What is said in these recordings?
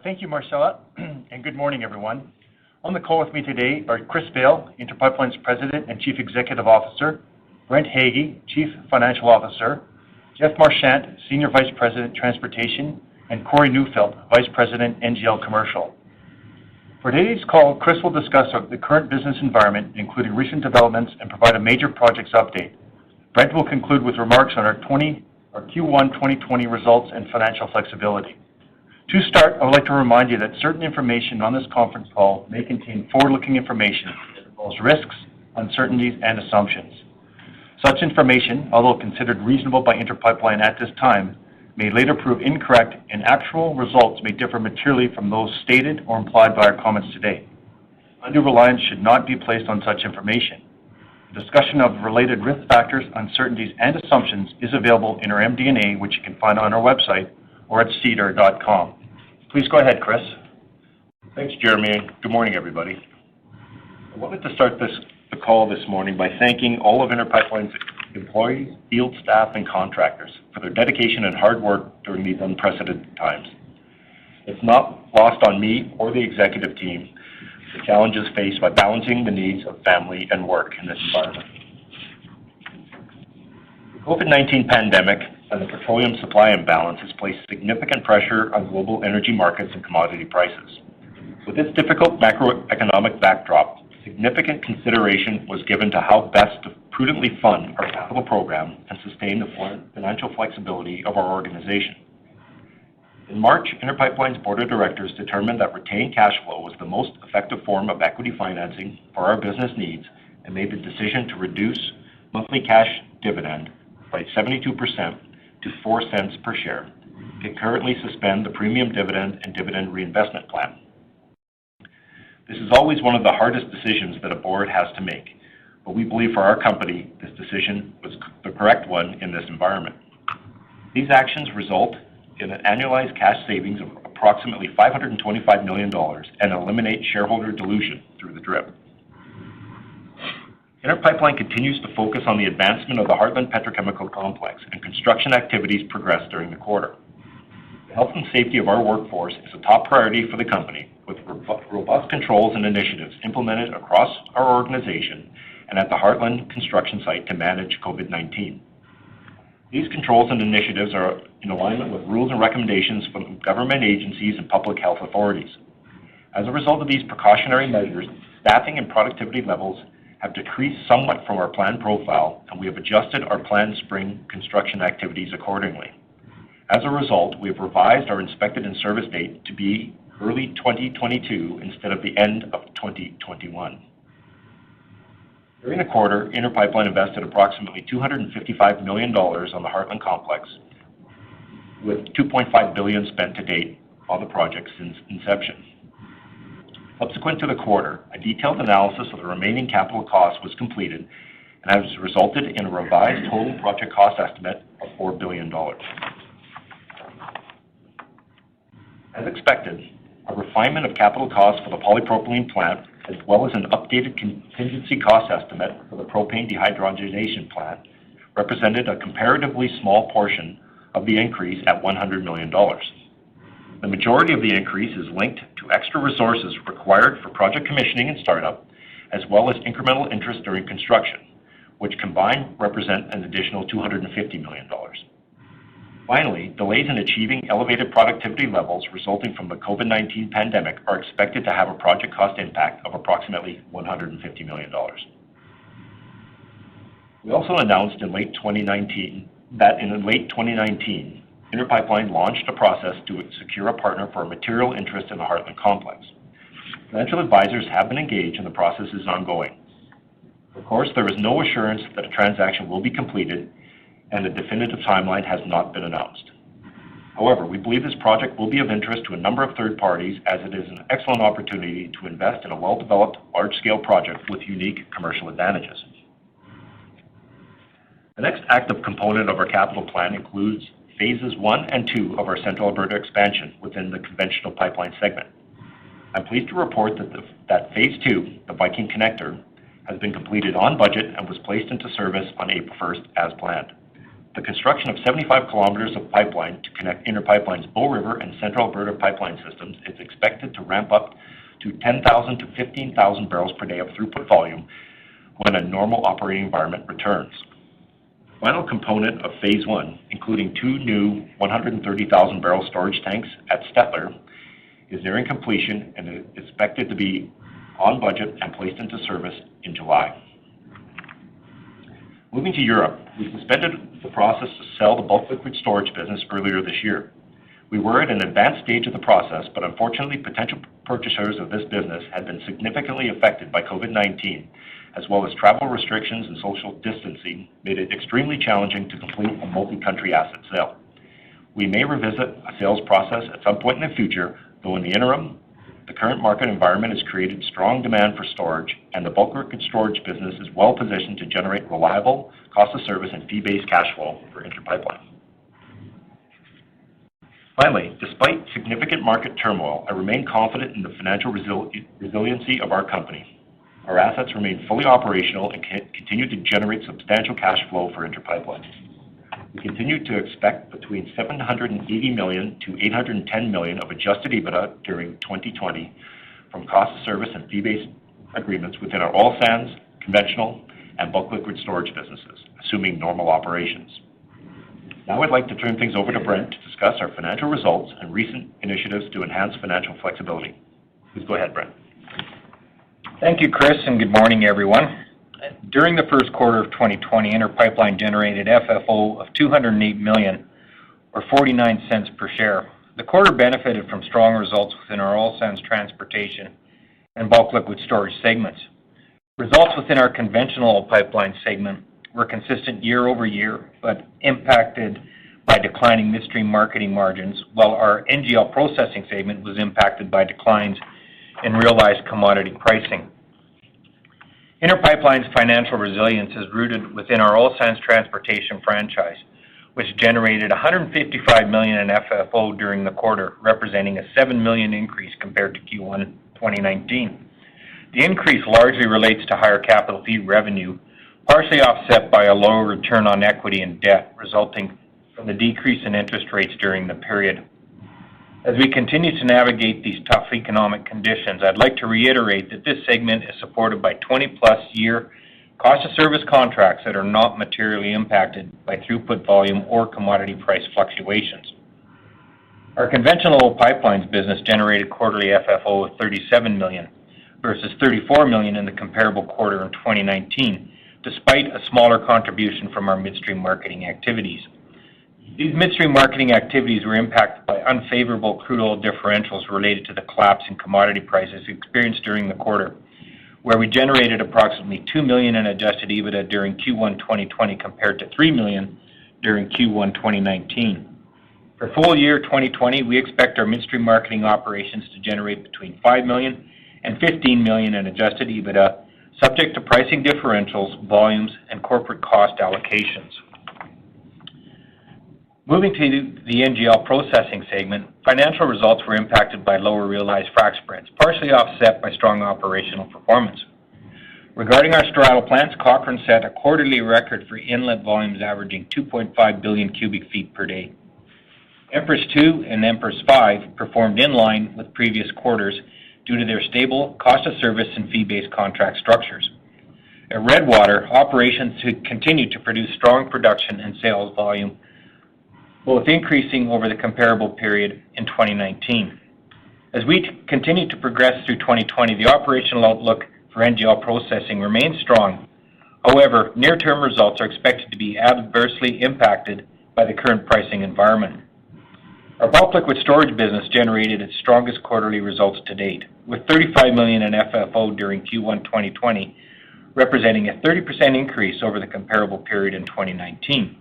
Thank you, Marcella, and good morning, everyone. On the call with me today are Chris Vail, InterPipeline's President and Chief Executive Officer, Brent Hagee, Chief Financial Officer, Jeff Marchant, Senior Vice President, Transportation, and Corey Neufeld, Vice President, NGL Commercial. For today's call, Chris will discuss the current business environment, including recent developments, and provide a major projects update. Brent will conclude with remarks on our Q1 2020 results and financial flexibility. To start, I would like to remind you that certain information on this conference call may contain forward-looking information that involves risks, uncertainties, and assumptions. Such information, although considered reasonable by InterPipeline at this time, may later prove incorrect, and actual results may differ materially from those stated or implied by our comments today. Undue reliance should not be placed on such information. A discussion of related risk factors, uncertainties, and assumptions is available in our MD&A, which you can find on our website or at sedar.com. Please go ahead, Chris. Thanks, Jeremy. Good morning, everybody. I wanted to start the call this morning by thanking all of InterPipeline's employees, field staff, and contractors for their dedication and hard work during these unprecedented times. It's not lost on me or the executive team the challenges faced by balancing the needs of family and work in this environment. The COVID-19 pandemic and the petroleum supply imbalance has placed significant pressure on global energy markets and commodity prices. With this difficult macroeconomic backdrop, significant consideration was given to how best to prudently fund our capital program and sustain the financial flexibility of our organization. In March, InterPipeline's Board of Directors determined that retained cash flow was the most effective form of equity financing for our business needs and made the decision to reduce monthly cash dividend by 72% to 4 cents per share, and currently suspend the premium dividend and dividend reinvestment plan. This is always one of the hardest decisions that a board has to make, but we believe for our company, this decision was the correct one in this environment. These actions result in an annualized cash savings of approximately $525 million and eliminate shareholder dilution through the DRIP. InterPipeline continues to focus on the advancement of the Heartland Petrochemical Complex, and construction activities progressed during the quarter. The health and safety of our workforce is a top priority for the company, with robust controls and initiatives implemented across our organization and at the Heartland construction site to manage COVID-19. These controls and initiatives are in alignment with rules and recommendations from government agencies and public health authorities. As a result of these precautionary measures, staffing and productivity levels have decreased somewhat from our planned profile, and we have adjusted our planned spring construction activities accordingly. As a result, we have revised our inspected and service date to be early 2022 instead of the end of 2021. During the quarter, InterPipeline invested approximately $255 million on the Heartland Complex, with $2.5 billion spent to date on the project since inception. Subsequent to the quarter, a detailed analysis of the remaining capital costs was completed and has resulted in a revised total project cost estimate of $4 billion. As expected, a refinement of capital costs for the polypropylene plant, as well as an updated contingency cost estimate for the propane dehydrogenation plant, represented a comparatively small portion of the increase at $100 million. The majority of the increase is linked to extra resources required for project commissioning and startup, as well as incremental interest during construction, which combined represent an additional $250 million. Finally, delays in achieving elevated productivity levels resulting from the COVID-19 pandemic are expected to have a project cost impact of approximately $150 million. We also announced in late 2019 that in late 2019, InterPipeline launched a process to secure a partner for a material interest in the Heartland Complex. Financial advisors have been engaged and the process is ongoing. Of course, there is no assurance that a transaction will be completed, and a definitive timeline has not been announced. However, we believe this project will be of interest to a number of third parties, as it is an excellent opportunity to invest in a well-developed, large-scale project with unique commercial advantages. The next active component of our capital plan includes Phases 1 and 2 of our Central Alberta expansion within the conventional pipeline segment. I'm pleased to report that Phase 2, the Viking Connector, has been completed on budget and was placed into service on April 1st as planned. The construction of 75 kilometers of pipeline to connect InterPipeline's Bow River and Central Alberta pipeline systems is expected to ramp up to 10,000 to 15,000 barrels per day of throughput volume when a normal operating environment returns. The final component of Phase 1, including 2 new 130,000 barrel storage tanks at Stettler, is nearing completion and is expected to be on budget and placed into service in July. Moving to Europe, we suspended the process to sell the bulk liquid storage business earlier this year. We were at an advanced stage of the process, but unfortunately potential purchasers of this business had been significantly affected by COVID-19, as well as travel restrictions and social distancing made it extremely challenging to complete a multi-country asset sale. We may revisit a sales process at some point in the future, though in the interim, the current market environment has created strong demand for storage, and the bulk liquid storage business is well positioned to generate reliable cost of service and fee-based cash flow for InterPipeline. Finally, despite significant market turmoil, I remain confident in the financial resiliency of our company. Our assets remain fully operational and continue to generate substantial cash flow for InterPipeline. We continue to expect between $780 million to $810 million of adjusted EBITDA during 2020 from cost of service and fee-based agreements within our oil sands, conventional, and bulk liquid storage businesses, assuming normal operations. Now I'd like to turn things over to Brent to discuss our financial results and recent initiatives to enhance financial flexibility. Please go ahead, Brent. Thank you, Chris, and good morning, everyone. During the first quarter of 2020, InterPipeline generated FFO of $208 million, or 49 cents per share. The quarter benefited from strong results within our oil sands transportation and bulk liquid storage segments. Results within our conventional pipeline segment were consistent year over year, but impacted by declining midstream marketing margins, while our NGL processing segment was impacted by declines in realized commodity pricing. InterPipeline's financial resilience is rooted within our oil sands transportation franchise, which generated $155 million in FFO during the quarter, representing a $7 million increase compared to Q1 2019. The increase largely relates to higher capital fee revenue, partially offset by a lower return on equity and debt, resulting from the decrease in interest rates during the period. As we continue to navigate these tough economic conditions, I'd like to reiterate that this segment is supported by 20-plus year cost of service contracts that are not materially impacted by throughput volume or commodity price fluctuations. Our conventional pipelines business generated quarterly FFO of $37 million versus $34 million in the comparable quarter in 2019, despite a smaller contribution from our midstream marketing activities. These midstream marketing activities were impacted by unfavorable crude oil differentials related to the collapse in commodity prices experienced during the quarter, where we generated approximately $2 million in adjusted EBITDA during Q1 2020 compared to $3 million during Q1 2019. For full year 2020, we expect our midstream marketing operations to generate between $5 million and $15 million in adjusted EBITDA, subject to pricing differentials, volumes, and corporate cost allocations. Moving to the NGL processing segment, financial results were impacted by lower realized frac spreads, partially offset by strong operational performance. Regarding our straddle plants, Cochrane set a quarterly record for inlet volumes averaging 2.5 billion cubic feet per day. Empress 2 and Empress 5 performed in line with previous quarters due to their stable cost of service and fee-based contract structures. At Redwater, operations continued to produce strong production and sales volume, both increasing over the comparable period in 2019. As we continue to progress through 2020, the operational outlook for NGL processing remains strong. However, near-term results are expected to be adversely impacted by the current pricing environment. Our bulk liquid storage business generated its strongest quarterly results to date, with $35 million in FFO during Q1 2020, representing a 30% increase over the comparable period in 2019.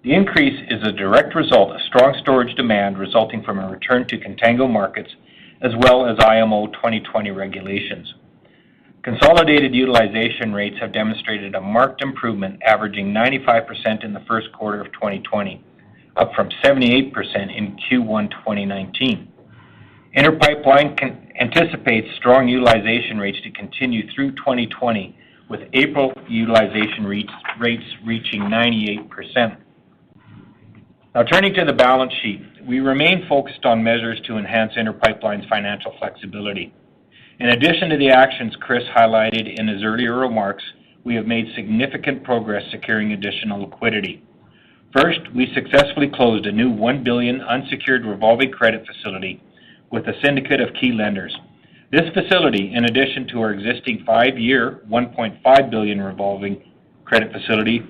The increase is a direct result of strong storage demand resulting from a return to contango markets as well as IMO 2020 regulations. Consolidated utilization rates have demonstrated a marked improvement, averaging 95% in the first quarter of 2020, up from 78% in Q1 2019. InterPipeline anticipates strong utilization rates to continue through 2020, with April utilization rates reaching 98%. Now, turning to the balance sheet, we remain focused on measures to enhance InterPipeline's financial flexibility. In addition to the actions Chris highlighted in his earlier remarks, we have made significant progress securing additional liquidity. First, we successfully closed a new $1 billion unsecured revolving credit facility with a syndicate of key lenders. This facility, in addition to our existing 5-year, $1.5 billion revolving credit facility,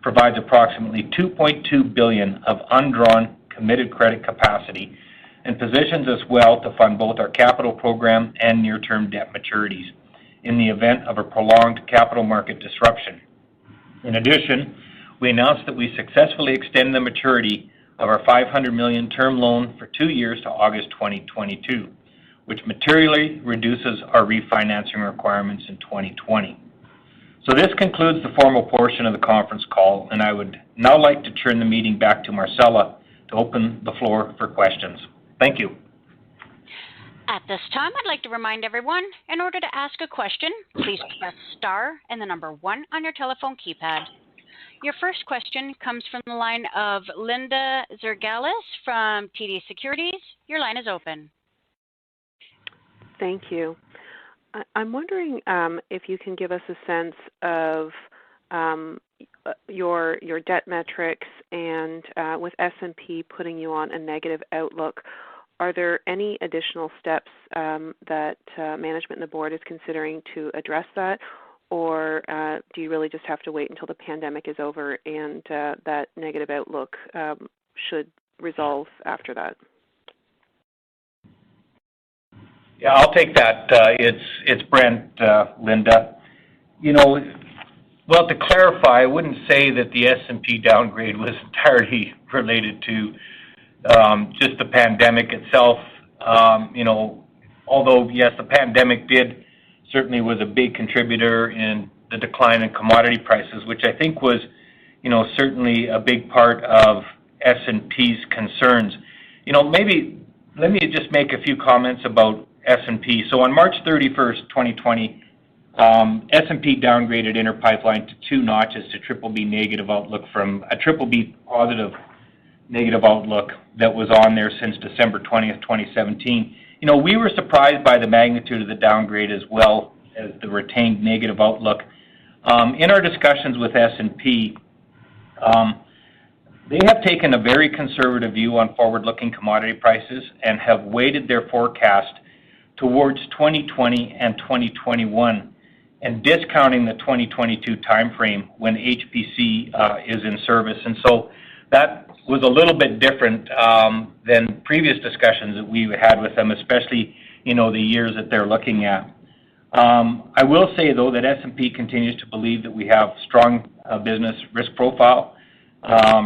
provides approximately $2.2 billion of undrawn committed credit capacity and positions us well to fund both our capital program and near-term debt maturities in the event of a prolonged capital market disruption. In addition, we announced that we successfully extended the maturity of our $500 million term loan for 2 years to August 2022, which materially reduces our refinancing requirements in 2020. So this concludes the formal portion of the conference call, and I would now like to turn the meeting back to Marcella to open the floor for questions. Thank you. At this time, I'd like to remind everyone, in order to ask a question, please press star and the number 1 on your telephone keypad. Your first question comes from the line of Linda Zergalis from TD Securities. Your line is open. Thank you. I'm wondering if you can give us a sense of your debt metrics and with S&P putting you on a negative outlook, are there any additional steps that management and the board is considering to address that? Or do you really just have to wait until the pandemic is over and that negative outlook should resolve after that? Yeah, I'll take that. It's Brent, Linda. You know, well, to clarify, I wouldn't say that the S&P downgrade was entirely related to just the pandemic itself. You know, although yes, the pandemic certainly was a big contributor in the decline in commodity prices, which I think was, you know, certainly a big part of S&P's concerns. You know, maybe let me just make a few comments about S&P. So on March 31st, 2020, S&P downgraded InterPipeline to 2 notches to BBB negative outlook from a BBB positive negative outlook that was on there since December 20th, 2017. You know, we were surprised by the magnitude of the downgrade as well as the retained negative outlook. In our discussions with S&P, they have taken a very conservative view on forward-looking commodity prices and have weighted their forecast towards 2020 and 2021 and discounting the 2022 timeframe when HPC is in service. And so that was a little bit different than previous discussions that we had with them, especially, you know, the years that they're looking at. I will say, though, that S&P continues to believe that we have strong business risk profile,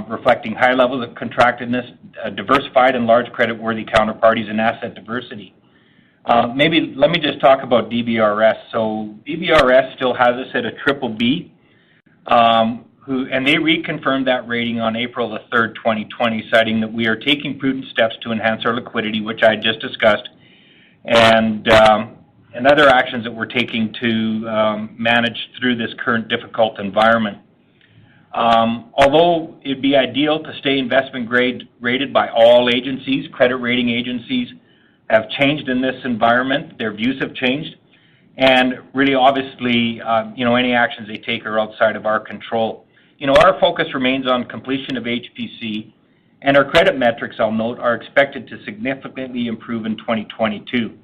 reflecting high levels of contractedness, diversified and large credit-worthy counterparties, and asset diversity. Maybe let me just talk about DBRS. So DBRS still has us at a BBB, and they reconfirmed that rating on April the 3rd, 2020, citing that we are taking prudent steps to enhance our liquidity, which I just discussed, and other actions that we're taking to manage through this current difficult environment. Although it'd be ideal to stay investment grade rated by all agencies, credit rating agencies have changed in this environment. Their views have changed. And really, obviously, you know, any actions they take are outside of our control. You know, our focus remains on completion of HPC, and our credit metrics, I'll note, are expected to significantly improve in 2022.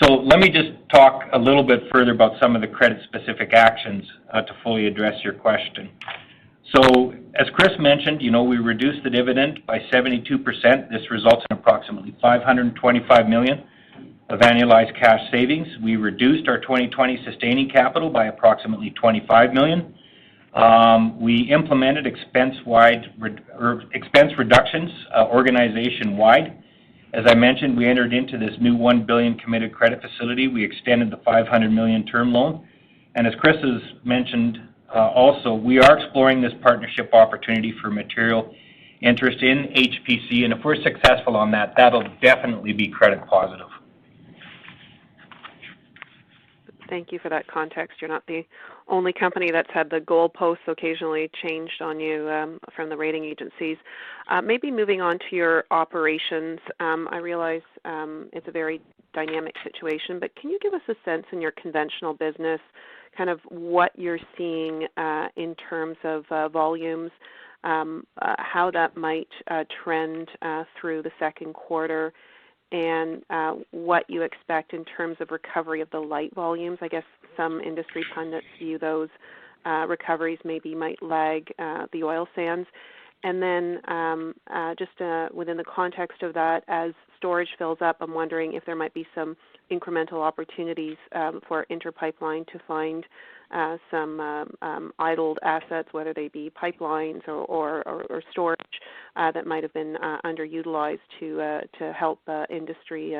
So let me just talk a little bit further about some of the credit-specific actions to fully address your question. So as Chris mentioned, you know, we reduced the dividend by 72%. This results in approximately $525 million of annualized cash savings. We reduced our 2020 sustaining capital by approximately $25 million. We implemented expense reductions organization-wide. As I mentioned, we entered into this new $1 billion committed credit facility. We extended the $500 million term loan. And as Chris has mentioned, also, we are exploring this partnership opportunity for material interest in HPC, and if we're successful on that, that'll definitely be credit positive. Thank you for that context. You're not the only company that's had the goalposts occasionally changed on you from the rating agencies. Maybe moving on to your operations, I realize it's a very dynamic situation, but can you give us a sense in your conventional business, kind of what you're seeing in terms of volumes, how that might trend through the second quarter, and what you expect in terms of recovery of the light volumes? I guess some industry pundits view those recoveries maybe might lag the oil sands. And then just within the context of that, as storage fills up, I'm wondering if there might be some incremental opportunities for InterPipeline to find some idled assets, whether they be pipelines or storage that might have been underutilized to help industry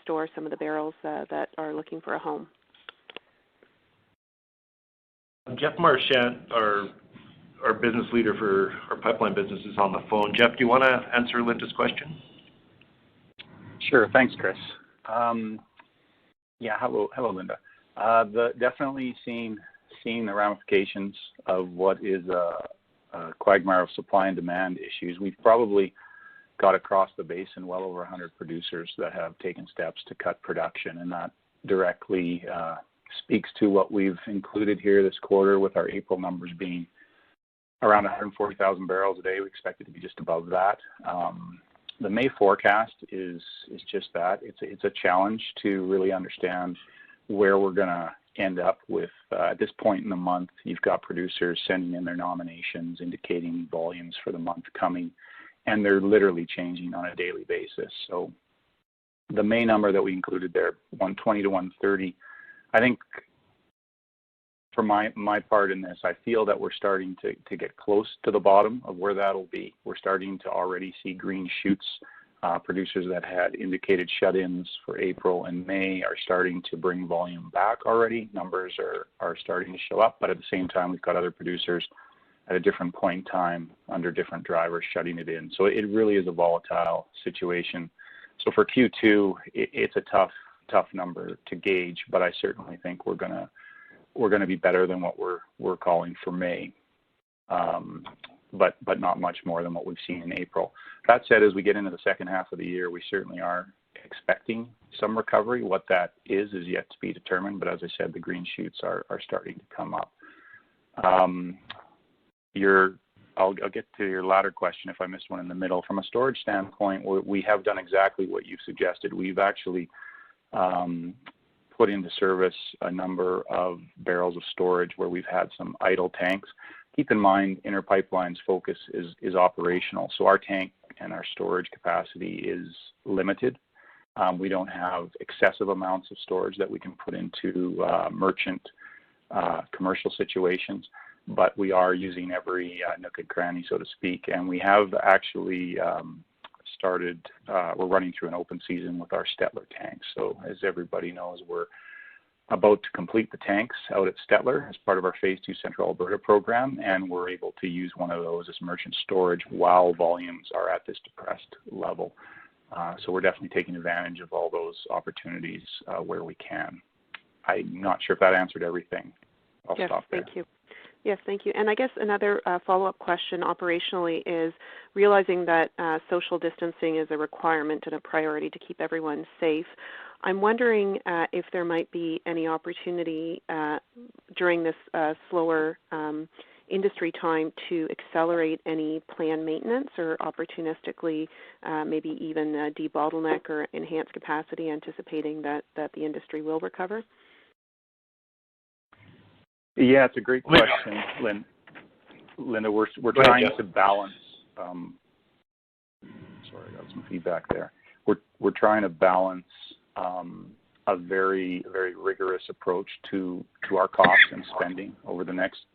store some of the barrels that are looking for a home. Jeff Marchant, our business leader for our pipeline business, is on the phone. Jeff, do you want to answer Linda's question? Sure. Thanks, Chris. Hello, Linda. Definitely seeing the ramifications of what is a quagmire of supply and demand issues. We've probably got across the basin well over 100 producers that have taken steps to cut production, and that directly speaks to what we've included here this quarter, with our April numbers being around 140,000 barrels a day. We expect it to be just above that. The May forecast is just that. It's a challenge to really understand where we're going to end up with. At this point in the month, you've got producers sending in their nominations indicating volumes for the month coming, and they're literally changing on a daily basis. So the May number that we included there, 120 to 130, I think for my part in this, I feel that we're starting to get close to the bottom of where that'll be. We're starting to already see green shoots. Producers that had indicated shut-ins for April and May are starting to bring volume back already. Numbers are starting to show up, but at the same time, we've got other producers at a different point in time under different drivers shutting it in. So it really is a volatile situation. So for Q2, it's a tough number to gauge, but I certainly think we're gonna be better than what we're calling for May, but not much more than what we've seen in April. That said, as we get into the second half of the year, we certainly are expecting some recovery. What that is yet to be determined, but as I said, the green shoots are starting to come up. I'll get to your latter question if I missed one in the middle. From a storage standpoint, we have done exactly what you suggested. We've actually put into service a number of barrels of storage where we've had some idle tanks. Keep in mind, InterPipeline's focus is operational, so our tank and our storage capacity is limited. We don't have excessive amounts of storage that we can put into merchant commercial situations, but we are using every nook and cranny, so to speak, and we have actually started, we're running through an open season with our Stettler tanks. So as everybody knows, we're about to complete the tanks out at Stettler as part of our Phase 2 Central Alberta program, and we're able to use one of those as merchant storage while volumes are at this depressed level. So we're definitely taking advantage of all those opportunities where we can. I'm not sure if that answered everything. I'll stop there. Thank you. Yes, thank you. And I guess another follow-up question operationally is realizing that social distancing is a requirement and a priority to keep everyone safe. I'm wondering if there might be any opportunity during this slower industry time to accelerate any planned maintenance or opportunistically maybe even debottleneck or enhance capacity, anticipating that the industry will recover? Yeah, it's a great question, Linda. We're trying to balance. Sorry, I got some feedback there. We're trying to balance a very rigorous approach to our costs and spending over the next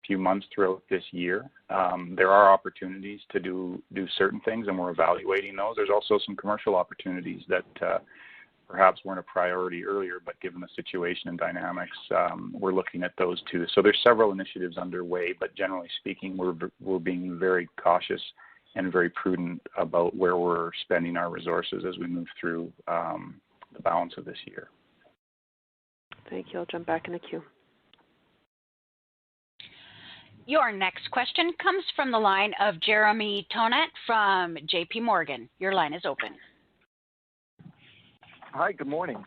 few months throughout this year. There are opportunities to do certain things, and we're evaluating those. There's also some commercial opportunities that perhaps weren't a priority earlier, but given the situation and dynamics, we're looking at those too. So there's several initiatives underway, but generally speaking, we're being very cautious and very prudent about where we're spending our resources as we move through the balance of this year. Thank you. I'll jump back in the queue. Your next question comes from the line of Jeremy Tonet from JP Morgan. Your line is open. Hi, good morning.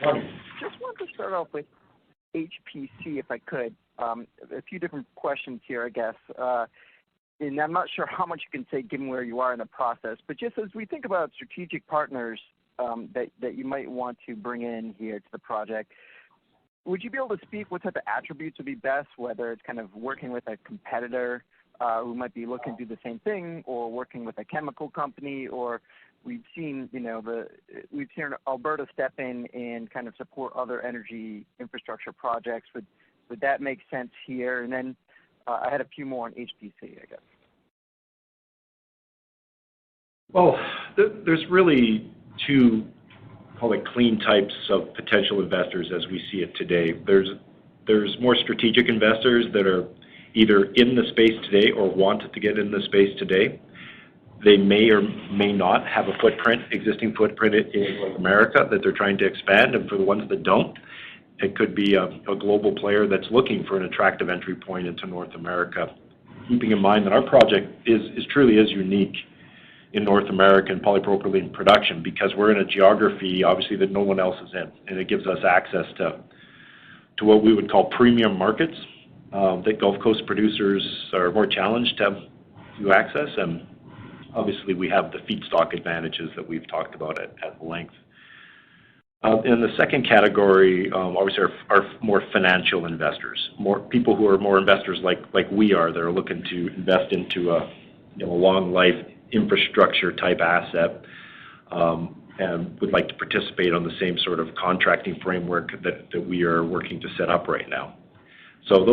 Morning. Just wanted to start off with HPC, if I could. A few different questions here, I guess. And I'm not sure how much you can say given where you are in the process, but just as we think about strategic partners that you might want to bring in here to the project, would you be able to speak what type of attributes would be best, whether it's kind of working with a competitor who might be looking to do the same thing, or working with a chemical company, or we've seen, we've seen Alberta step in and kind of support other energy infrastructure projects. Would that make sense here? And then I had a few more on HPC, I guess. Well, there's really two, call it clean types of potential investors as we see it today. There's more strategic investors that are either in the space today or wanted to get in the space today. They may or may not have a existing footprint in North America that they're trying to expand, and for the ones that don't, it could be a global player that's looking for an attractive entry point into North America. Keeping in mind that our project truly is unique in North American polypropylene production because we're in a geography, obviously, that no one else is in, and it gives us access to what we would call premium markets that Gulf Coast producers are more challenged to access, and obviously we have the feedstock advantages that we've talked about at length. In the second category, obviously, are more financial investors, more people who are more investors like we are, that are looking to invest into a long life infrastructure type asset, and would like to participate on the same sort of contracting framework that we are working to set up right now. So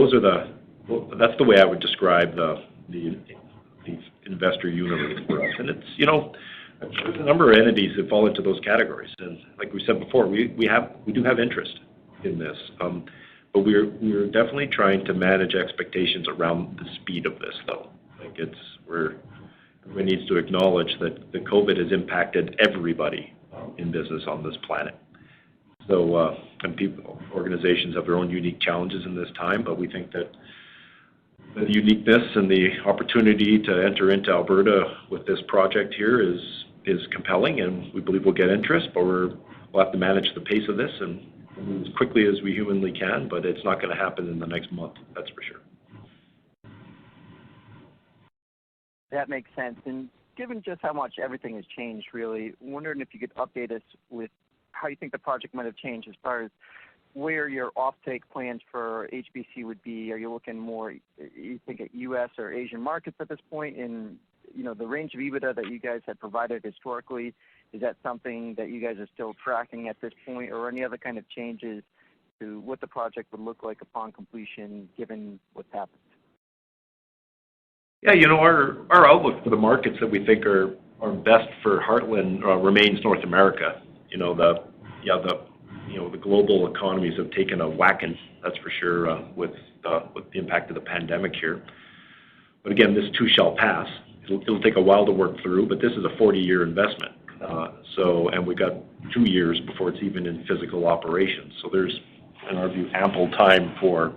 that's the way I would describe the investor universe for us. And it's, there's a number of entities that fall into those categories. And like we said before, we do have interest in this. But we're definitely trying to manage expectations around the speed of this, though. Everybody needs to acknowledge that the COVID has impacted everybody in business on this planet. So, and organizations have their own unique challenges in this time, but we think that the uniqueness and the opportunity to enter into Alberta with this project here is compelling, and we believe we'll get interest, but we'll have to manage the pace of this and move as quickly as we humanly can, but it's not going to happen in the next month, that's for sure. That makes sense. And given just how much everything has changed, really, wondering if you could update us with how you think the project might have changed as far as where your offtake plans for HPC would be. Are you looking more, you think, at U.S. or Asian markets at this point? And, the range of EBITDA that you guys had provided historically, is that something that you guys are still tracking at this point, or any other kind of changes to what the project would look like upon completion, given what's happened? Yeah, our outlook for the markets that we think are best for Heartland remains North America. The global economies have taken a whacking, that's for sure, with the impact of the pandemic here. But again, this too shall pass. It'll take a while to work through, but this is a 40-year investment. And we got 2 years before it's even in physical operations. So there's, in our view, ample time for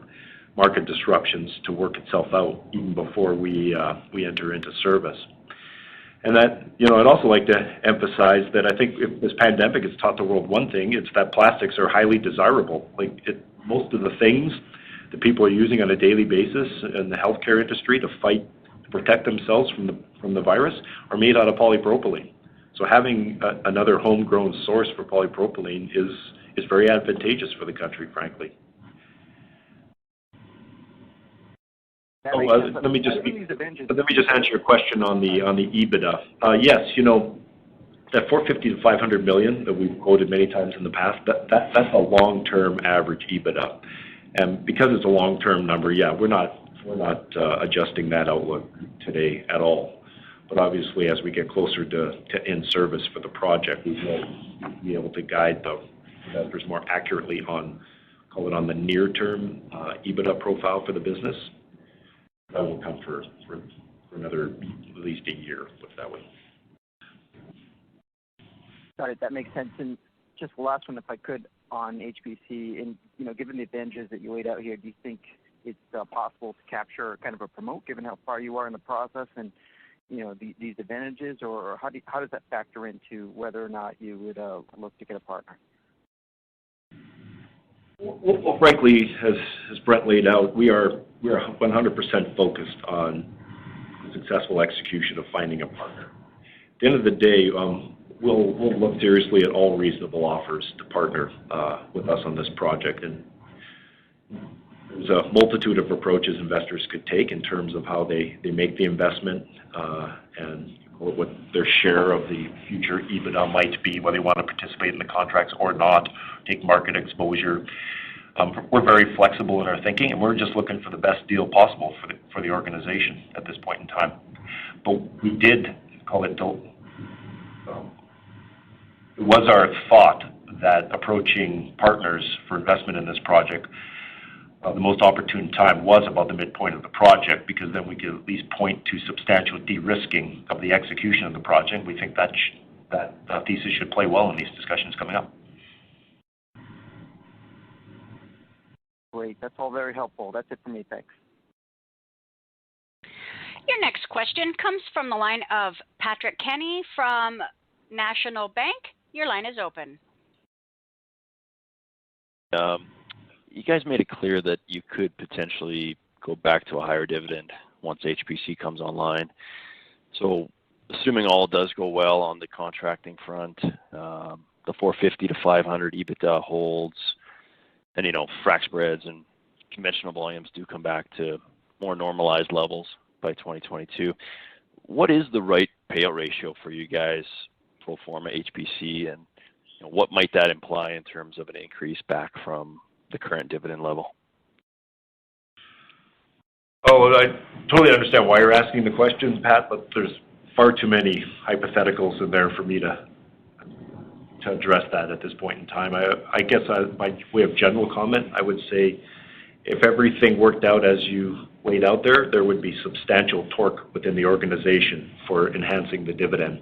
market disruptions to work itself out even before we enter into service. And that, I'd also like to emphasize that I think if this pandemic has taught the world one thing, it's that plastics are highly desirable. Most of the things that people are using on a daily basis in the healthcare industry to protect themselves from the virus are made out of polypropylene. So having another homegrown source for polypropylene is very advantageous for the country, frankly. Let me just answer your question on the EBITDA. Yes, that 450 to 500 million that we've quoted many times in the past, that's a long-term average EBITDA. And because it's a long-term number, yeah, we're not adjusting that outlook today at all. But obviously, as we get closer to in-service for the project, we will be able to guide the investors more accurately on the near-term EBITDA profile for the business. That will come for another at least a year, put it that way. Got it. That makes sense. And just the last one, if I could, on HPC? And, given the advantages that you laid out here, do you think it's possible to capture kind of a promote, given how far you are in the process and, these advantages? Or how does that factor into whether or not you would look to get a partner? Well, frankly, as Brent laid out, we are 100% focused on the successful execution of finding a partner. At the end of the day, we'll look seriously at all reasonable offers to partner with us on this project. And there's a multitude of approaches investors could take in terms of how they make the investment and what their share of the future EBITDA might be, whether they want to participate in the contracts or not, take market exposure. We're very flexible in our thinking, and we're just looking for the best deal possible for the organization at this point in time. But we did call it. It was our thought that approaching partners for investment in this project, the most opportune time was about the midpoint of the project, because then we could at least point to substantial de-risking of the execution of the project. We think that thesis should play well in these discussions coming up. Great. That's all very helpful. That's it for me. Thanks. Your next question comes from the line of Patrick Kenny from National Bank. Your line is open. You guys made it clear that you could potentially go back to a higher dividend once HPC comes online. So assuming all does go well on the contracting front, the 450 to 500 EBITDA holds, and, frac spreads and conventional volumes do come back to more normalized levels by 2022. What is the right payout ratio for you guys, pro forma HPC, and what might that imply in terms of an increase back from the current dividend level? Oh, I totally understand why you're asking the questions, Pat, but there's far too many hypotheticals in there for me to address that at this point in time. I guess by way of general comment, I would say if everything worked out as you laid out there would be substantial torque within the organization for enhancing the dividend.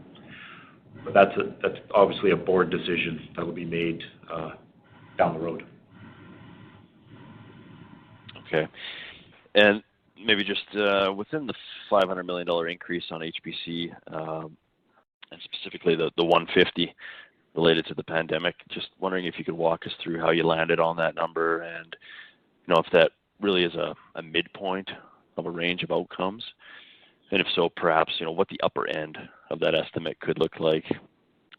But that's obviously a board decision that will be made down the road. Okay. And maybe just within the $500 million increase on HPC, and specifically the 150 related to the pandemic, just wondering if you could walk us through how you landed on that number, and if that really is a midpoint of a range of outcomes, and if so, perhaps what the upper end of that estimate could look like.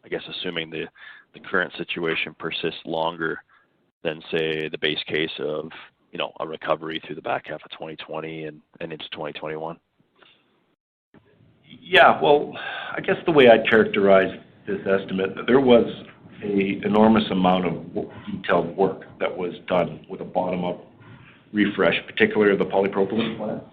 I guess assuming the current situation persists longer than, say, the base case of a recovery through the back half of 2020 and into 2021. Yeah, well, I guess the way I'd characterize this estimate, there was an enormous amount of detailed work that was done with a bottom-up refresh, particularly of the polypropylene plant.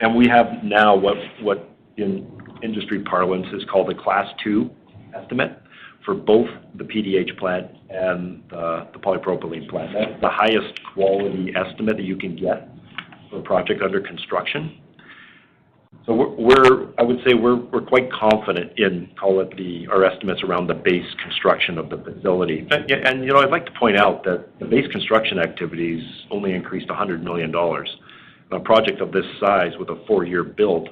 And we have now what in industry parlance is called a Class 2 estimate for both the PDH plant and the polypropylene plant. That's the highest quality estimate that you can get for a project under construction. So I would say we're quite confident in, call it our estimates around the base construction of the facility. And I'd like to point out that the base construction activities only increased $100 million. A project of this size with a 4-year build,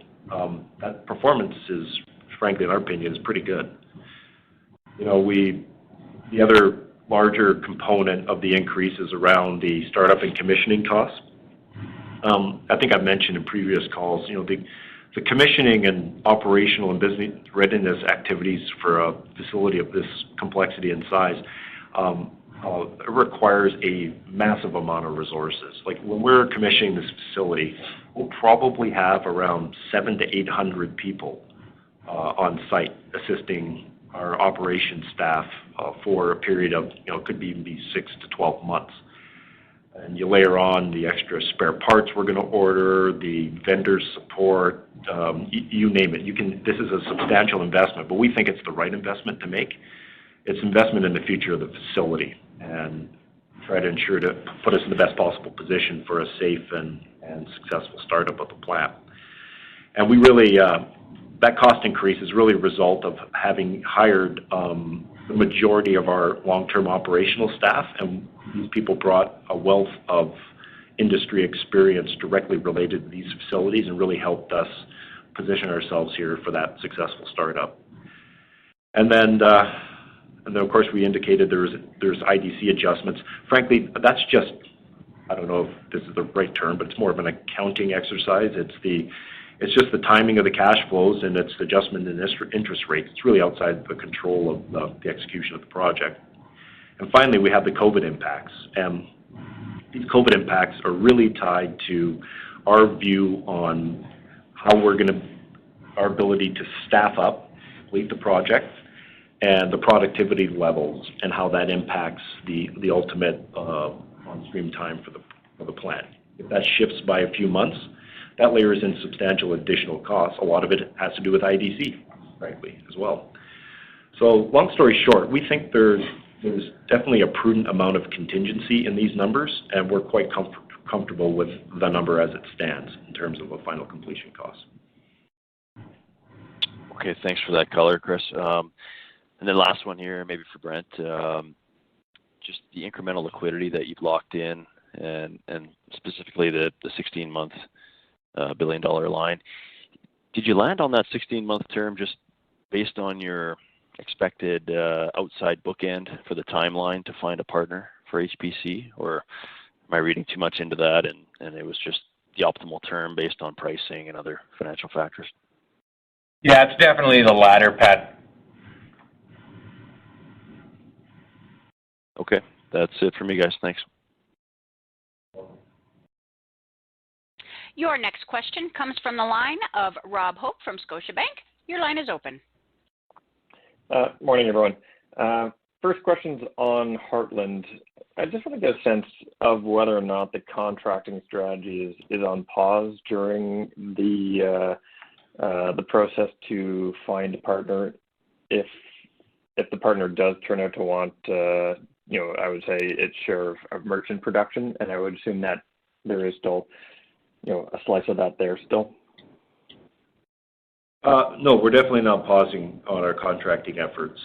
that performance is, frankly, in our opinion, is pretty good. The other larger component of the increase is around the startup and commissioning costs. I think I've mentioned in previous calls, the commissioning and operational and business readiness activities for a facility of this complexity and size it requires a massive amount of resources. Like when we're commissioning this facility, we'll probably have around 700 to 800 people on site assisting our operations staff for a period of, could even be 6 to 12 months. And you layer on the extra spare parts we're going to order, the vendor support, you name it. This is a substantial investment, but we think it's the right investment to make. It's investment in the future of the facility and try to ensure to put us in the best possible position for a safe and successful startup of the plant. And we really, that cost increase is really a result of having hired the majority of our long-term operational staff, and these people brought a wealth of industry experience directly related to these facilities and really helped us position ourselves here for that successful startup. And then of course, we indicated there's IDC adjustments. Frankly, that's just, I don't know if this is the right term, but it's more of an accounting exercise. It's just the timing of the cash flows, and it's the adjustment in interest rates. It's really outside the control of the execution of the project. And finally, we have the COVID impacts. And these COVID impacts are really tied to our view on how our ability to staff up, complete the project, and the productivity levels, and how that impacts the ultimate on-stream time for the plant. If that shifts by a few months, that layers in substantial additional costs. A lot of it has to do with IDC, frankly, as well. So long story short, we think there's definitely a prudent amount of contingency in these numbers, and we're quite comfortable with the number as it stands in terms of a final completion cost. Okay, thanks for that color, Chris. And then last one here, maybe for Brent, just the incremental liquidity that you've locked in, and specifically the 16-month $1 billion line. Did you land on that 16-month term just based on your expected outside bookend for the timeline to find a partner for HPC, or am I reading too much into that and it was just the optimal term based on pricing and other financial factors? Yeah, it's definitely the latter, Pat. Okay, that's it for me, guys. Thanks. Your next question comes from the line of Rob Hope from Scotiabank. Your line is open. Morning, everyone. First question's on Heartland. I just want to get a sense of whether or not the contracting strategy is on pause during the process to find a partner. If the partner does turn out to want, I would say its share of merchant production, and I would assume that there is still, a slice of that there still. No, we're definitely not pausing on our contracting efforts,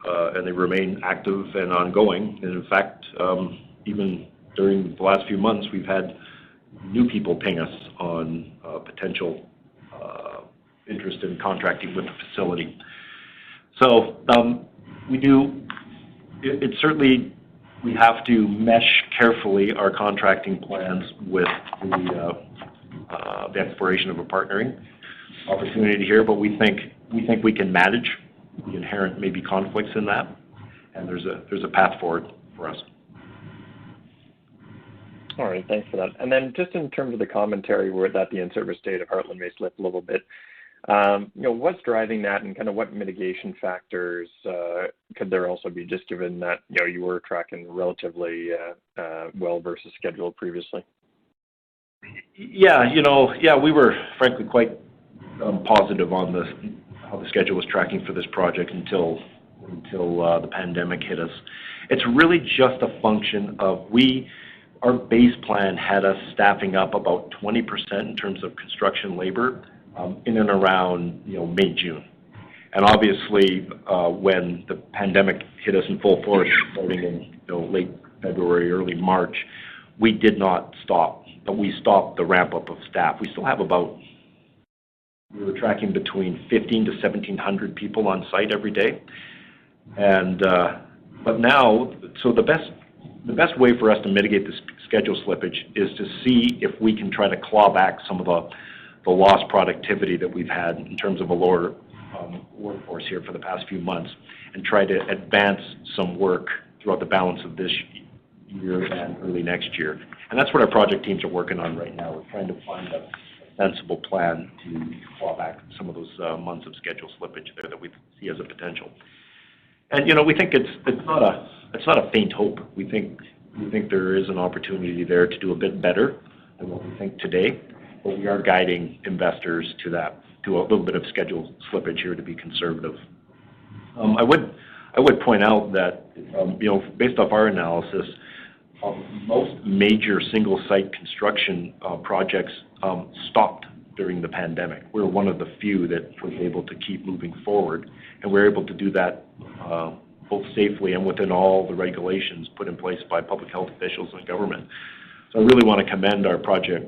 and they remain active and ongoing. And in fact, even during the last few months, we've had new people ping us on potential interest in contracting with the facility. So we do. It certainly, we have to mesh carefully our contracting plans with the exploration of a partnering opportunity here, but we think we can manage the inherent maybe conflicts in that, and there's a path forward for us. All right, thanks for that. And then just in terms of the commentary where that the in-service date of Heartland may slip a little bit, what's driving that, and kind of what mitigation factors could there also be, just given that you were tracking relatively well versus schedule previously? Yeah, we were frankly quite positive on how the schedule was tracking for this project until the pandemic hit us. It's really just a function of our base plan had us staffing up about 20% in terms of construction labor in and around May-June. And obviously when the pandemic hit us in full force starting in late February, early March, we did not stop, but we stopped the ramp up of staff. We still have we were tracking between 1,500 to 1,700 people on site every day. And but now, so the best way for us to mitigate the schedule slippage is to see if we can try to claw back some of the lost productivity that we've had in terms of a lower workforce here for the past few months, and try to advance some work throughout the balance of this year and early next year. And that's what our project teams are working on right now. We're trying to find a sensible plan to claw back some of those months of schedule slippage there that we see as a potential. And we think it's not a faint hope. We think there is an opportunity there to do a bit better than what we think today, but we are guiding investors to a little bit of schedule slippage here to be conservative. I would point out that based off our analysis, most major single-site construction projects stopped during the pandemic. We're one of the few that was able to keep moving forward, and we're able to do that both safely and within all the regulations put in place by public health officials and government. So I really want to commend our project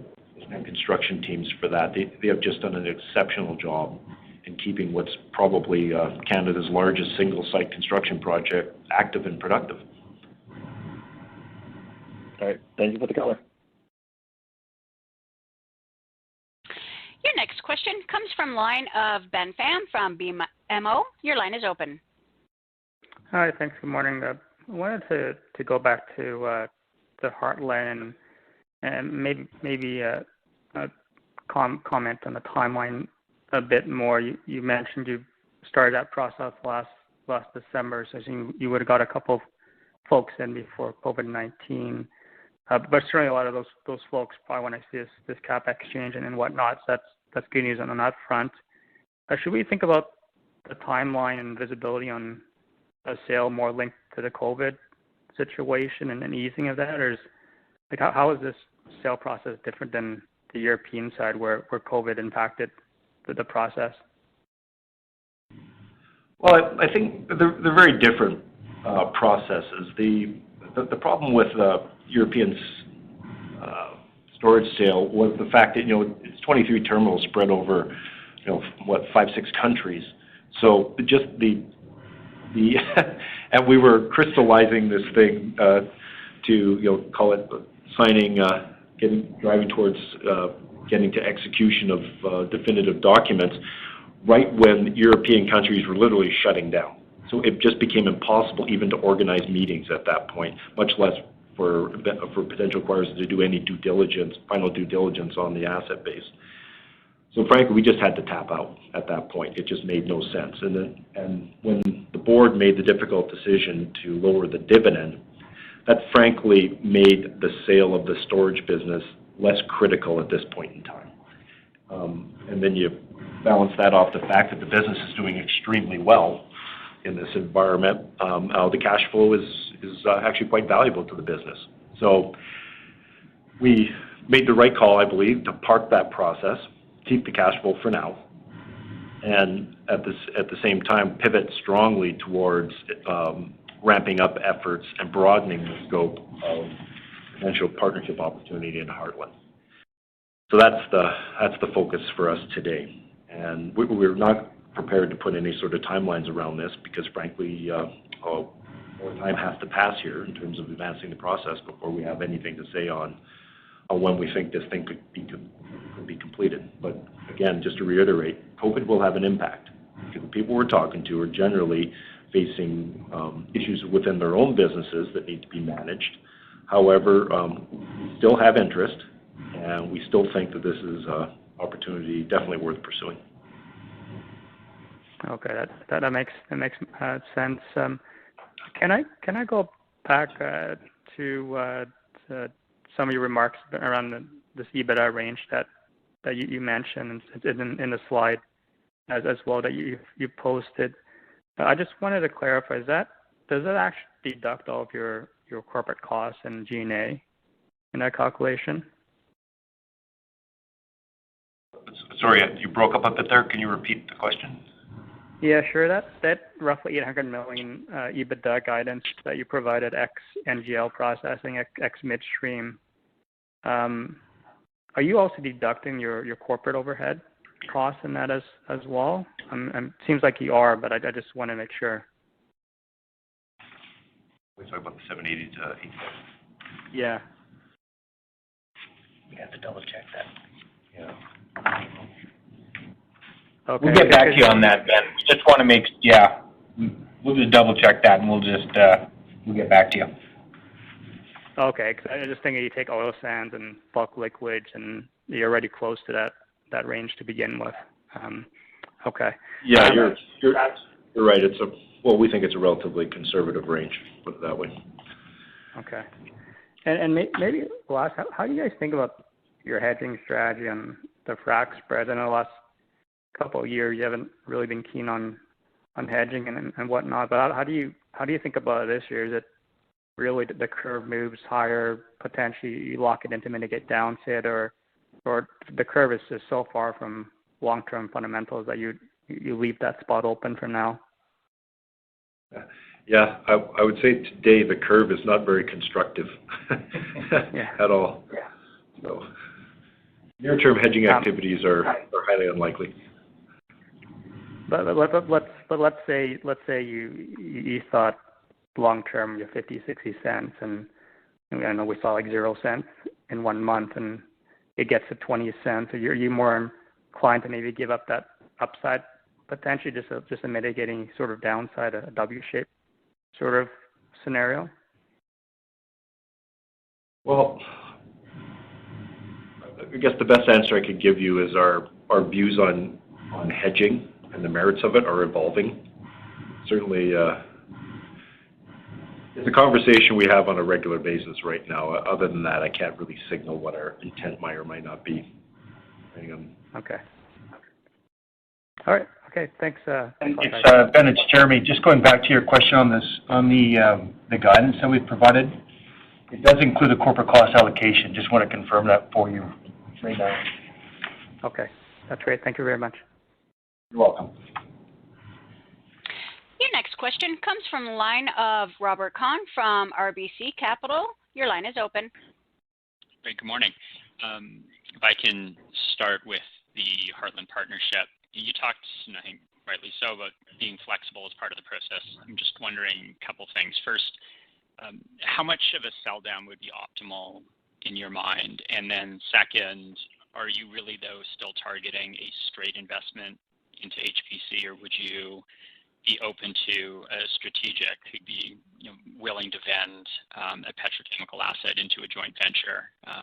and construction teams for that. They have just done an exceptional job in keeping what's probably Canada's largest single-site construction project active and productive. All right. Thank you for the color. Your next question comes from line of Ben Pham from BMO. Your line is open. Hi, thanks. Good morning. I wanted to go back to Heartland and maybe comment on the timeline a bit more. You mentioned you started that process last December, so you would have got a couple of folks in before COVID-19. But certainly a lot of those folks probably want to see this CapEx change and whatnot. So that's good news on that front. Should we think about the timeline and visibility on a sale more linked to the COVID situation and an easing of that, or is how is this sale process different than the European side where COVID impacted the process? Well, I think they're very different processes. The problem with European storage sale was the fact that it's 23 terminals spread over 5-6 countries. So just the and we were crystallizing this thing to call it signing, driving towards getting to execution of definitive documents right when European countries were literally shutting down. So it just became impossible even to organize meetings at that point, much less for potential acquirers to do any final due diligence on the asset base. So frankly, we just had to tap out at that point. It just made no sense. And when the board made the difficult decision to lower the dividend, that frankly made the sale of the storage business less critical at this point in time. And then you balance that off the fact that the business is doing extremely well in this environment. The cash flow is actually quite valuable to the business. So we made the right call, I believe, to park that process, keep the cash flow for now, and at the same time pivot strongly towards ramping up efforts and broadening the scope of potential partnership opportunity in Heartland. So that's the focus for us today. And we're not prepared to put any sort of timelines around this because, frankly, more time has to pass here in terms of advancing the process before we have anything to say on when we think this thing could be completed. But again, just to reiterate, COVID will have an impact because the people we're talking to are generally facing issues within their own businesses that need to be managed. However, we still have interest, and we still think that this is an opportunity definitely worth pursuing. Okay, that makes sense. Can I go back to some of your remarks around this EBITDA range that you mentioned in the slide as well that you posted? I just wanted to clarify: does that actually deduct all of your corporate costs and G&A in that calculation? Sorry, you broke up a bit there. Can you repeat the question? Yeah, sure. That roughly 800 million EBITDA guidance that you provided ex NGL processing, ex midstream. Are you also deducting your corporate overhead costs in that as well? Seems like you are, but I just want to make sure. We talk about the 780 to 870. Yeah. We have to double check that. Yeah. Okay. We'll get back to you on that, Ben. We just want to we'll just double check that and we'll get back to you. Okay, because I was just thinking you take oil sands and bulk liquids and you're already close to that range to begin with. Okay. Yeah, you're right. We think it's a relatively conservative range, put it that way. Okay. And maybe last, how do you guys think about your hedging strategy on the frac spread? I know the last couple of years you haven't really been keen on hedging and whatnot, but how do you think about it this year? Is it really the curve moves higher, potentially you lock it in to mitigate downside, or the curve is just so far from long-term fundamentals that you leave that spot open for now? Yeah, I would say today the curve is not very constructive at all. Yeah. So near-term hedging activities are highly unlikely. But let's say you thought long term you're 50-60 cents, and I know we saw like 0 cents in 1 month, and it gets to 20 cents. Are you more inclined to maybe give up that upside potentially, just a mitigating sort of downside, a W-shaped sort of scenario? Well, I guess the best answer I could give you is our views on hedging and the merits of it are evolving. Certainly, it's a conversation we have on a regular basis right now. Other than that, I can't really signal what our intent might or might not be. Okay. All right. Okay. Thanks. Ben, it's Jeremy. Just going back to your question on this, on the guidance that we've provided, it does include a corporate cost allocation. Just want to confirm that for you right now. Okay. That's great. Thank you very much. You're welcome. Your next question comes from the line of Robert Kahn from RBC Capital. Your line is open. Great. Good morning. If I can start with the Heartland partnership. You talked, and I think rightly so, about being flexible as part of the process. I'm just wondering a couple things. First, how much of a sell down would be optimal in your mind? And then second, are you really, though, still targeting a straight investment into HPC, or would you be open to a strategic who'd be willing to vend a petrochemical asset into a joint venture? I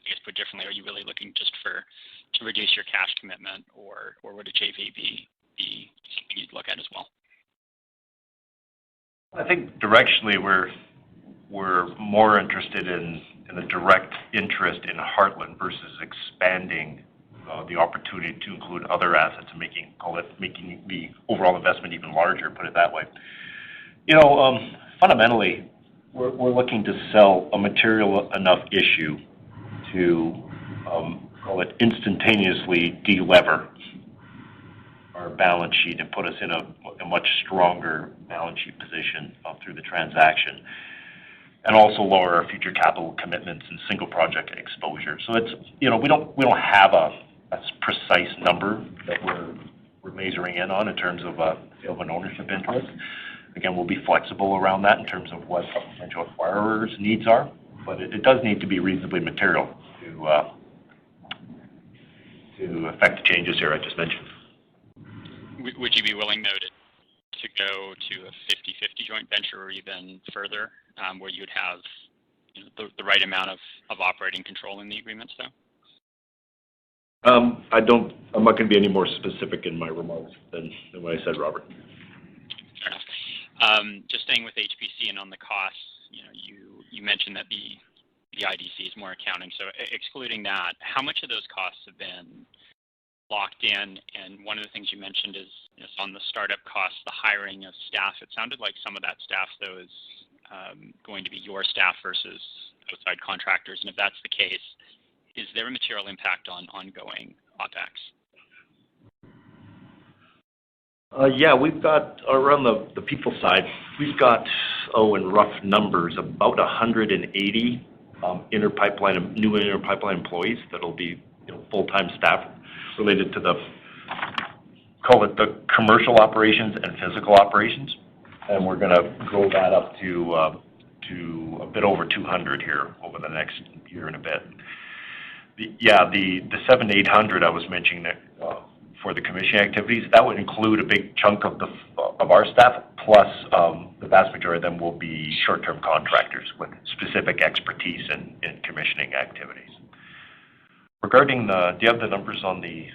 guess put differently, are you really looking just to reduce your cash commitment, or would a JV be something you'd look at as well? I think directionally we're more interested in a direct interest in Heartland versus expanding the opportunity to include other assets and making the overall investment even larger, put it that way. Fundamentally, we're looking to sell a material enough issue to instantaneously de-lever our balance sheet and put us in a much stronger balance sheet position through the transaction, and also lower our future capital commitments and single project exposure. So it's we don't have a precise number that we're measuring in on in terms of an ownership interest. Again, we'll be flexible around that in terms of what potential acquirers' needs are, but it does need to be reasonably material to affect the changes here I just mentioned. Would you be willing, though, to go to a 50-50 joint venture or even further, where you would have the right amount of operating control in the agreements, though? I'm not going to be any more specific in my remarks than what I said, Robert. Fair enough. Just staying with HPC and on the costs, you mentioned that the IDC is more accounting. So excluding that, how much of those costs have been locked in? And one of the things you mentioned is on the startup costs, the hiring of staff. It sounded like some of that staff, though, is going to be your staff versus outside contractors. And if that's the case, is there a material impact on ongoing OPEX? Yeah, we've got around the people side, we've got, in rough numbers, about 180 new InterPipeline employees that'll be full-time staff related to the commercial operations and physical operations, and we're going to grow that up to a bit over 200 here over the next year and a bit. The 700-800 I was mentioning that for the commissioning activities, that would include a big chunk of our staff, plus the vast majority of them will be short-term contractors with specific expertise in commissioning activities. Regarding do you have the numbers on the?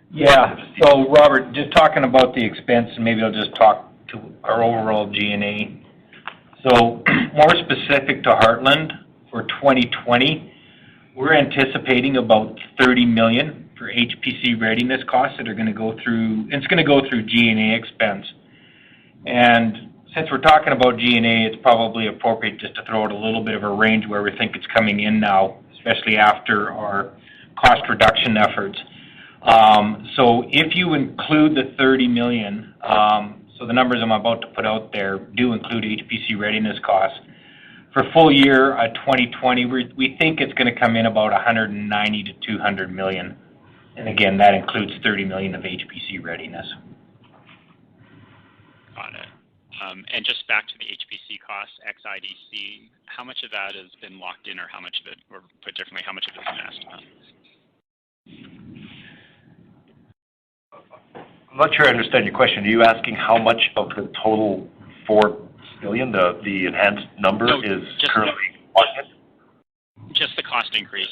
Yeah. So Robert, just talking about the expense, and maybe I'll just talk to our overall G&A. So more specific to Heartland for 2020, we're anticipating about 30 million for HPC readiness costs that are going to go through. It's going to go through G&A expense. And since we're talking about G&A, it's probably appropriate just to throw out a little bit of a range where we think it's coming in now, especially after our cost reduction efforts. So if you include the 30 million, So the numbers I'm about to put out there do include HPC readiness costs. For full year 2020, we think it's going to come in about 190 to 200 million. And again, that includes 30 million of HPC readiness. Got it. And just back to the HPC costs, ex-IDC, how much of that has been locked in, or how much of it, or put differently, how much of it is an estimate? I'm not sure I understand your question. Are you asking how much of the total 4 billion, the enhanced number, is currently locked in? Just the cost increase.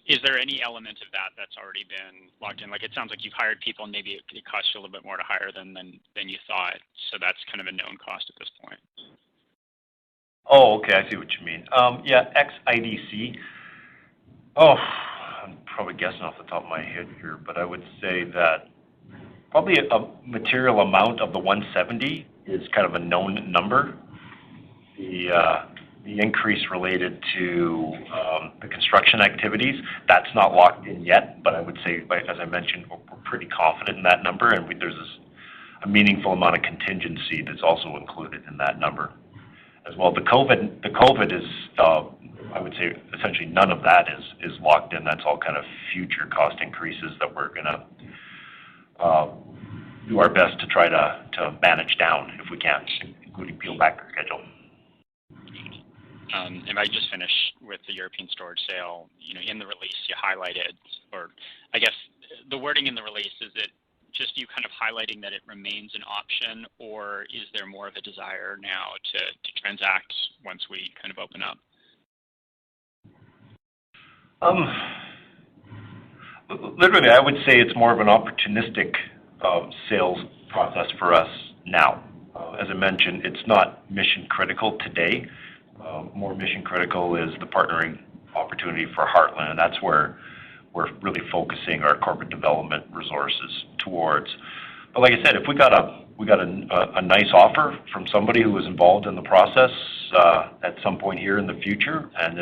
Is there any element of that that's already been locked in? Like, it sounds like you've hired people and maybe it costs you a little bit more to hire them than you thought. So that's kind of a known cost at this point. Oh, okay. I see what you mean. Yeah, ex-IDC. Oh, I'm probably guessing off the top of my head here, but I would say that probably a material amount of the 170 is kind of a known number. The increase related to the construction activities, that's not locked in yet, but I would say, as I mentioned, we're pretty confident in that number, and there's a meaningful amount of contingency that's also included in that number as well. The COVID is, I would say, essentially none of that is locked in. That's all kind of future cost increases that we're going to do our best to try to manage down if we can, including peel back the schedule. If I just finish with the European storage sale, in the release you highlighted, or I guess the wording in the release, is it just you kind of highlighting that it remains an option, or is there more of a desire now to transact once we kind of open up? Literally, I would say it's more of an opportunistic sales process for us now. As I mentioned, it's not mission critical today. More mission critical is the partnering opportunity for Heartland, and that's where we're really focusing our corporate development resources towards. But like I said, if we got a nice offer from somebody who was involved in the process at some point here in the future, and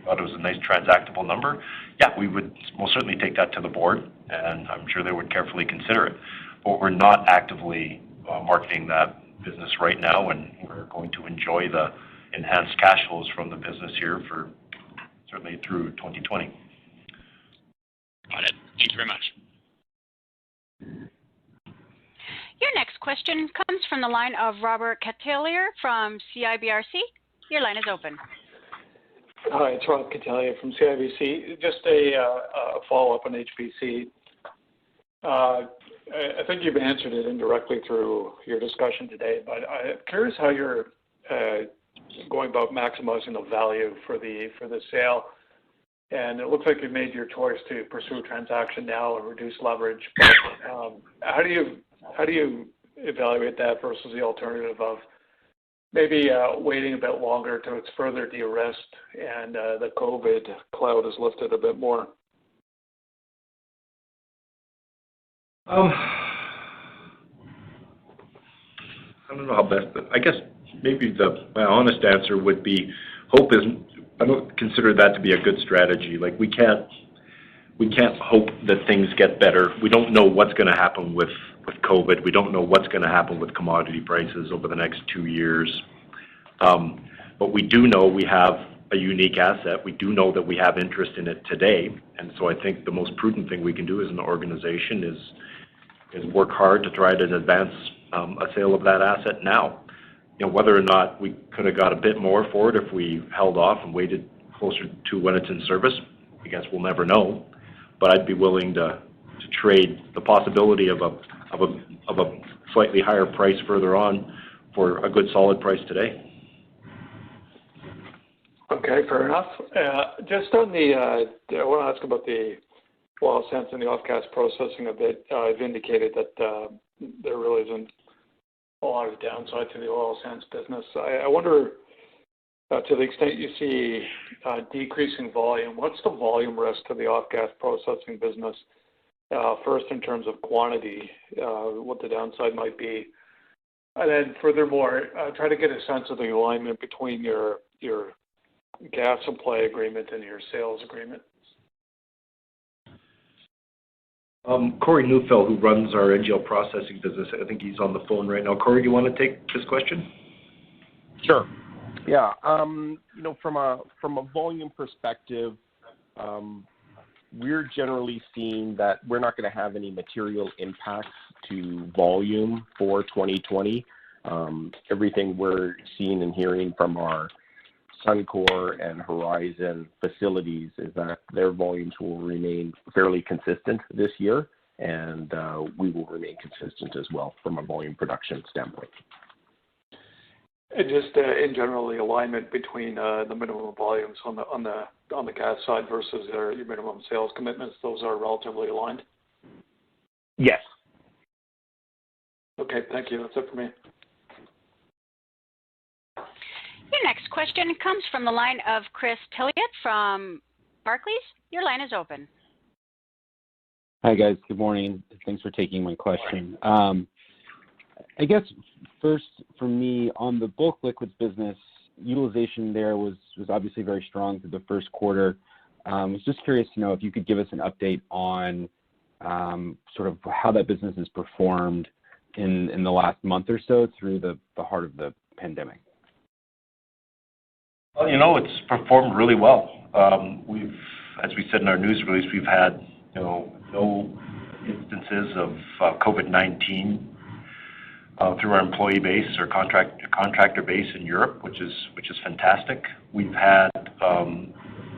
thought it was a nice transactable number, yeah, we would most certainly take that to the board, and I'm sure they would carefully consider it. But we're not actively marketing that business right now, and we're going to enjoy the enhanced cash flows from the business here for certainly through 2020. Got it. Thank you very much. Your next question comes from the line of Robert Catellier from CIBRC. Your line is open. Hi, it's Rob Catellier from CIBC. Just a follow-up on HPC. I think you've answered it indirectly through your discussion today, but I'm curious how you're going about maximizing the value for the sale. And it looks like you've made your choice to pursue a transaction now and reduce leverage. But, how do you evaluate that versus the alternative of maybe waiting a bit longer till it's further de-risked and the COVID cloud is lifted a bit more? I don't know how best, but I guess maybe my honest answer would be hope isn't. I don't consider that to be a good strategy. Like we can't hope that things get better. We don't know what's going to happen with COVID. We don't know what's going to happen with commodity prices over the next 2 years. But we do know we have a unique asset. We do know that we have interest in it today. And so I think the most prudent thing we can do as an organization is work hard to try to advance a sale of that asset now. Whether or not we could have got a bit more for it if we held off and waited closer to when it's in service, I guess we'll never know. But I'd be willing to trade the possibility of a slightly higher price further on for a good solid price today. Okay, fair enough. Just on I want to ask about the oil sands and the off-gas processing a bit. I've indicated that there really isn't a lot of downside to the oil sands business. I wonder, to the extent you see decreasing volume, what's the volume risk to the off-gas processing business? First, in terms of quantity, what the downside might be, and then furthermore, try to get a sense of the alignment between your gas supply agreement and your sales agreement. Corey Neufeld, who runs our NGL processing business, I think he's on the phone right now. Corey, do you want to take this question? Sure. Yeah. From a volume perspective, we're generally seeing that we're not going to have any material impacts to volume for 2020. Everything we're seeing and hearing from our Suncor and Horizon facilities is that their volumes will remain fairly consistent this year, and we will remain consistent as well from a volume production standpoint. And just in general, the alignment between the minimum volumes on the gas side versus your minimum sales commitments, those are relatively aligned? Yes. Okay, thank you. That's it for me. Your next question comes from the line of Chris Tillett from Barclays. Your line is open. Hi, guys. Good morning. Thanks for taking my question. I guess first for me, on the bulk liquids business, utilization there was obviously very strong through the first quarter. I was just curious to know if you could give us an update on sort of how that business has performed in the last month or so through the heart of the pandemic. Well, it's performed really well. As we said in our news release, we've had no instances of COVID-19 through our employee base or contractor base in Europe, which is fantastic. We've had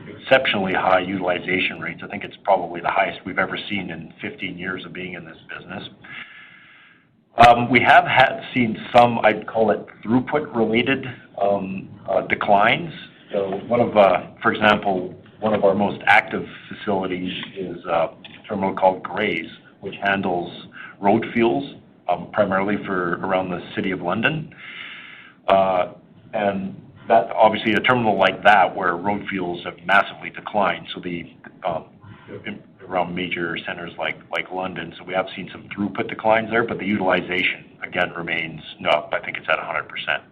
exceptionally high utilization rates. I think it's probably the highest we've ever seen in 15 years of being in this business. We have seen some, I'd call it throughput-related declines. So for example, one of our most active facilities is a terminal called Grays, which handles road fuels, primarily for around the City of London. And that obviously a terminal like that where road fuels have massively declined, so around major centers like London. So we have seen some throughput declines there, but the utilization, again, remains up. I think it's at 100%.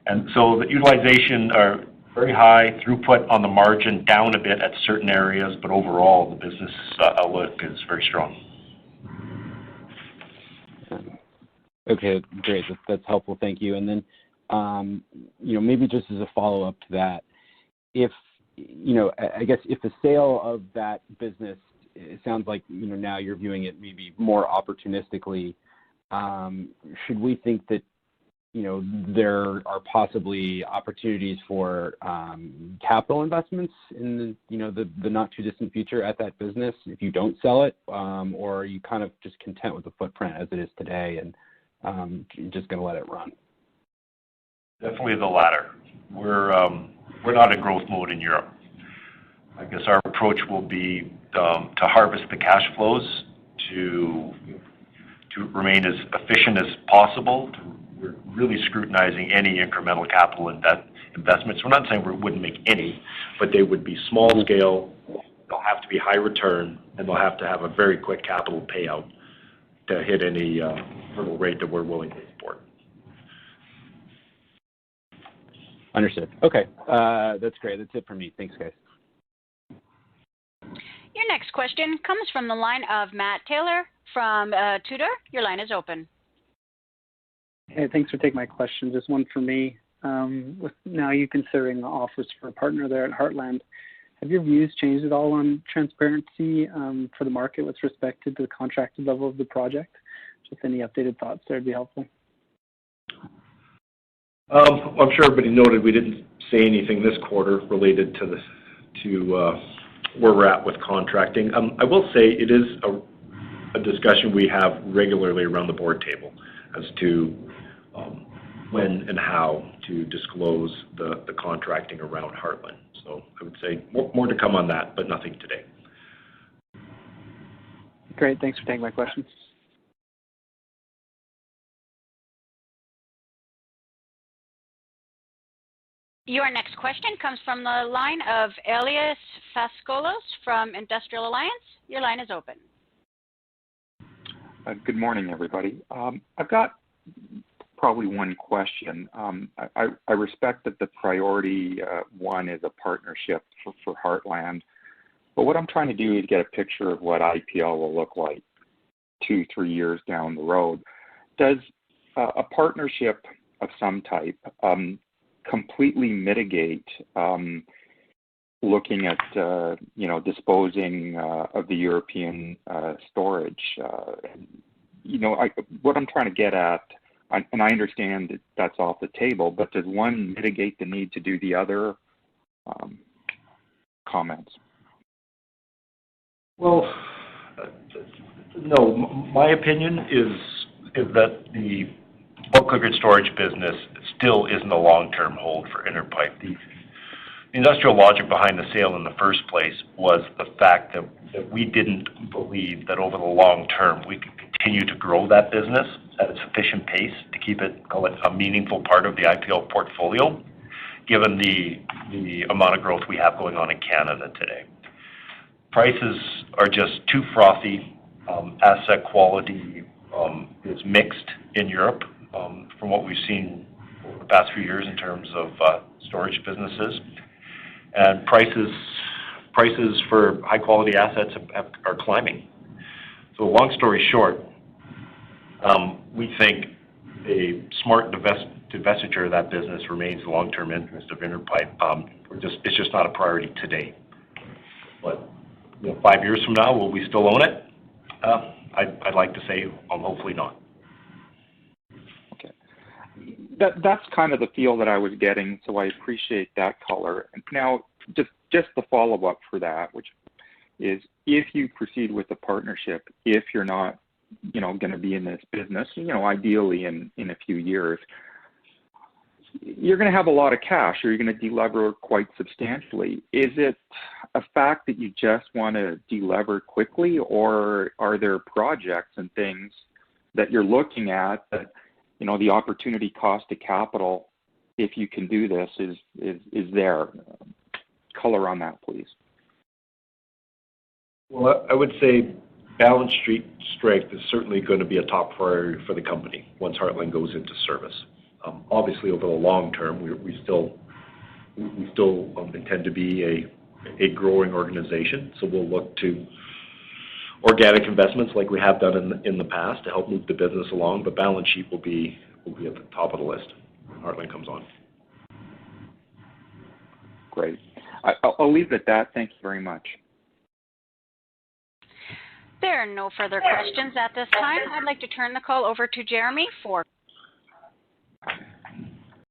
And so the utilization are very high, throughput on the margin down a bit at certain areas, but overall the business outlook is very strong. Okay, great. That's helpful. Thank you. And then, maybe just as a follow-up to that, I guess if the sale of that business, it sounds like, now you're viewing it maybe more opportunistically, should we think that, there are possibly opportunities for capital investments in the not too distant future at that business if you don't sell it, or are you kind of just content with the footprint as it is today and just going to let it run? Definitely the latter. We're not in growth mode in Europe. I guess our approach will be to harvest the cash flows to remain as efficient as possible. We're really scrutinizing any incremental capital investments. We're not saying we wouldn't make any, but they would be small scale, they'll have to be high return, and they'll have to have a very quick capital payout to hit any hurdle rate that we're willing to support. Understood. Okay. That's great. That's it for me. Thanks, guys. Your next question comes from the line of Matt Taylor from Tudor. Your line is open. Hey, thanks for taking my question. Just one for me. With now you considering the offers for a partner there at Heartland, have your views changed at all on transparency for the market with respect to the contracted level of the project? Just any updated thoughts there would be helpful. I'm sure everybody noted we didn't say anything this quarter related to where we're at with contracting. I will say it is a discussion we have regularly around the board table as to when and how to disclose the contracting around Heartland. So I would say more to come on that, but nothing today. Great. Thanks for taking my questions. Your next question comes from the line of Elias Fascolos from Industrial Alliance. Your line is open. Good morning, everybody. I've got probably one question. I respect that the priority one is a partnership for Heartland. But what I'm trying to do is get a picture of what IPL will look like 2-3 years down the road. Does a partnership of some type completely mitigate looking at disposing of the European storage? What I'm trying to get at, and I understand that that's off the table, but does one mitigate the need to do the other? Comments. Well, no. My opinion is that the bulk liquid storage business still isn't a long-term hold for InterPipe. The industrial logic behind the sale in the first place was the fact that we didn't believe that over the long term we could continue to grow that business at a sufficient pace to keep it, call it, a meaningful part of the IPL portfolio, given the amount of growth we have going on in Canada today. Prices are just too frothy. Asset quality is mixed in Europe from what we've seen over the past few years in terms of storage businesses. And prices for high-quality assets are climbing. So long story short, we think a smart divestiture of that business remains the long-term interest of InterPipe. It's just not a priority today. But 5 years from now, will we still own it? I'd like to say hopefully not. Okay. That's kind of the feel that I was getting, so I appreciate that color. Now, just the follow-up for that, which is if you proceed with the partnership, if you're not going to be in this business, ideally in a few years, you're going to have a lot of cash, or you're going to delever quite substantially. Is it a fact that you just want to delever quickly, or are there projects and things that you're looking at that, the opportunity cost of capital, if you can do this, is there? Color on that, please. Well, I would say balance sheet strength is certainly going to be a top priority for the company once Heartland goes into service. Obviously, over the long term, we still intend to be a growing organization, so we'll look to organic investments like we have done in the past to help move the business along. But balance sheet will be at the top of the list when Heartland comes on. Great. I'll leave it at that. Thank you very much. There are no further questions at this time. I'd like to turn the call over to Jeremy for